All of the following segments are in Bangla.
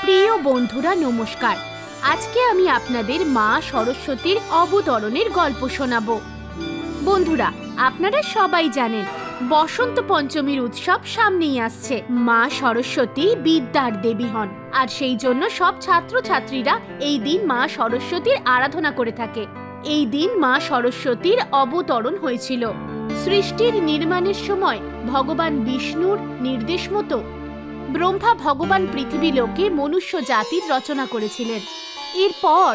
প্রিয় বন্ধুরা নমস্কার। আজকে আমি আপনাদের মা সরস্বতীর অবতরণের গল্প শোনাবো। বন্ধুরা, আপনারা সবাই জানেন বসন্ত পঞ্চমীর উৎসব সামনেই আসছে। মা সরস্বতী বিদ্যার দেবী হন, আর সেই জন্য সব ছাত্রছাত্রীরা এই দিন মা সরস্বতীর আরাধনা করে থাকে। এই দিন মা সরস্বতীর অবতরণ হয়েছিল। সৃষ্টির নির্মাণের সময় ভগবান বিষ্ণুর নির্দেশ মতো ব্রহ্মা ভগবান পৃথিবী লোকে মনুষ্য জাতির রচনা করেছিলেন। এরপর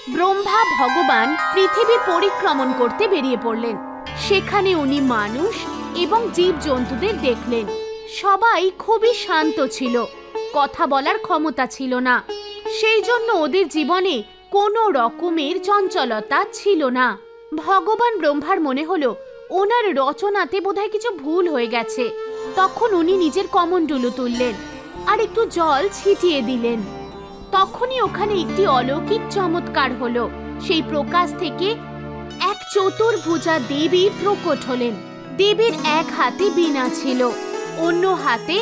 ব্রহ্মা ভগবান পৃথিবী পরিক্রমণ করতে বেরিয়ে পড়লেন। সেখানে উনি মানুষ এবং জীবজন্তুদের দেখলেন। সবাই খুবই শান্ত ছিল, কথা বলার ক্ষমতা ছিল না। সেই জন্য ওদের জীবনে কোনো রকমের চঞ্চলতা ছিল না। ভগবান ব্রহ্মার মনে হলো ওনার রচনাতে বোধহয় কিছু ভুল হয়ে গেছে। তখন উনি নিজের কমণ্ডলু তুললেন আর একটু জল ছিটিয়ে দিলেন। তখনই ওখানে একটি অলৌকিক চমৎকার হলো। সেই প্রকাশ থেকে এক চতুর্ভুজা দেবী প্রকট হলেন। দেবীর এক হাতে বীণা ছিল, অন্য হাতে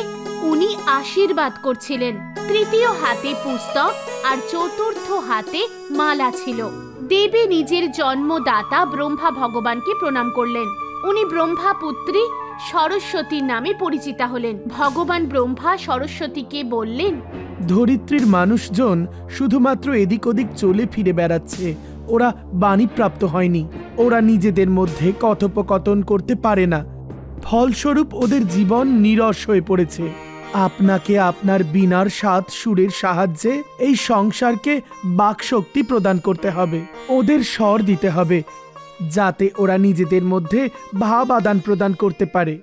উনি আশীর্বাদ করছিলেন, তৃতীয় হাতে পুস্তক আর চতুর্থ হাতে মালা ছিল। দেবী নিজের জন্মদাতা ব্রহ্মা ভগবানকে প্রণাম করলেন। উনি ব্রহ্মা পুত্রী সরস্বতীর নামে পরিচিতা হলেন। ভগবান ব্রহ্মা সরস্বতীকে বললেন, ধরিত্রীর মানুষজন শুধুমাত্র এদিক ওদিক চলে ফিরে বেড়াচ্ছে, ওরা বাণীপ্রাপ্ত হয়নি। ওরা নিজেদের মধ্যে কথোপকথন করতে পারে না, ফলস্বরূপ ওদের জীবন নীরস হয়ে পড়েছে। আপনাকে আপনার বীণার সাত সুরের সাহায্যে এই সংসারকে বাকশক্তি প্রদান করতে হবে, ওদের স্বর দিতে হবে, যাতে ওরা নিজেদের মধ্যে ভাব আদান প্রদান করতে পারে।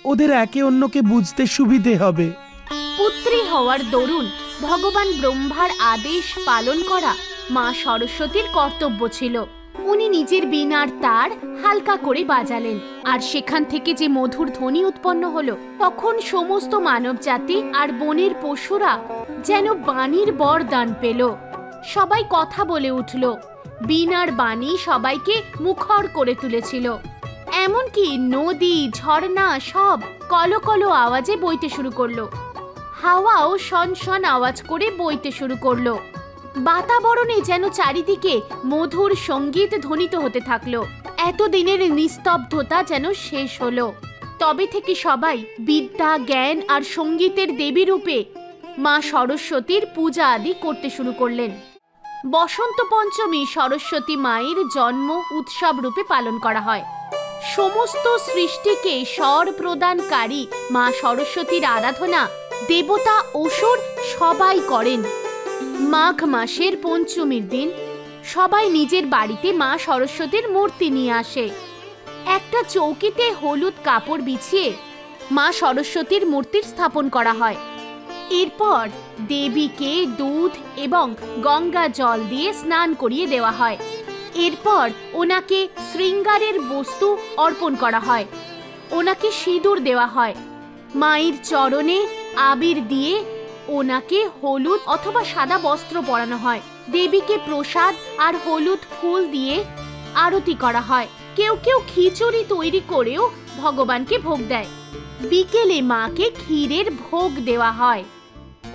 ওদের একে অন্যকে বুঝতে সুবিধে হবে। পুত্রী হওয়ার দরুন ভগবান ব্রহ্মার আদেশ পালন করা মা সরস্বতীর কর্তব্য ছিল। উনি নিজের বীণার তার হালকা করে বাজালেন, আর সেখান থেকে যে মধুর ধ্বনি উৎপন্ন হলো, তখন সমস্ত মানব জাতি আর বনের পশুরা যেন বাণীর বরদান পেল। সবাই কথা বলে উঠল। বীণার বাণী সবাইকে মুখর করে তুলেছিল। এমনকি নদী, ঝর্ণা সব কলকল আওয়াজে বইতে শুরু করলো। হাওয়াও শনশন আওয়াজ করে বইতে শুরু করলো। বাতাবরণে যেন চারিদিকে মধুর সঙ্গীত ধ্বনিত হতে থাকলো। এতদিনের নিস্তব্ধতা যেন শেষ হলো। তবে থেকে সবাই বিদ্যা, জ্ঞান আর সঙ্গীতের দেবী রূপে মা সরস্বতীর পূজা আদি করতে শুরু করলেন। বসন্ত পঞ্চমী সরস্বতী মায়ের জন্ম উৎসব রূপে পালন করা হয়। সমস্ত সৃষ্টিকে স্বর প্রদানকারী মা সরস্বতীর আরাধনা দেবতা, অসুর সবাই করেন। মাঘ মাসের পঞ্চমীর দিন সবাই নিজের বাড়িতে মা সরস্বতীর মূর্তি নিয়ে আসে। একটা চৌকিতে হলুদ কাপড় বিছিয়ে মা সরস্বতীর মূর্তির স্থাপন করা হয়। এরপর দেবীকে দুধ এবং গঙ্গা জল দিয়ে স্নান করিয়ে দেওয়া হয়। এরপর ওনাকে শৃঙ্গারের বস্তু অর্পণ করা হয়। ওনাকে সিঁদুর দেওয়া হয়। মায়ের চরণে আবির দিয়ে ওনাকে হলুদ অথবা সাদা বস্ত্র পরানো হয়। দেবীকে প্রসাদ আর হলুদ ফুল দিয়ে আরতি করা হয়। কেউ কেউ খিচুড়ি তৈরি করেও ভগবানকে ভোগ দেয়। বিকেলে মাকে ক্ষীরের ভোগ দেওয়া হয়।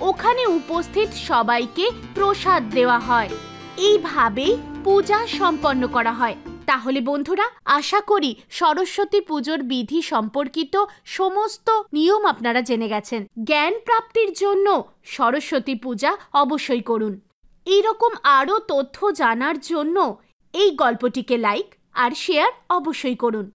ওখানে উপস্থিত সবাইকে প্রসাদ দেওয়া হয়। এইভাবেই পূজা সম্পন্ন করা হয়। তাহলে বন্ধুরা, আশা করি সরস্বতী পুজোর বিধি সম্পর্কিত সমস্ত নিয়ম আপনারা জেনে গেছেন। জ্ঞান প্রাপ্তির জন্য সরস্বতী পূজা অবশ্যই করুন। এইরকম আরও তথ্য জানার জন্য এই গল্পটিকে লাইক আর শেয়ার অবশ্যই করুন।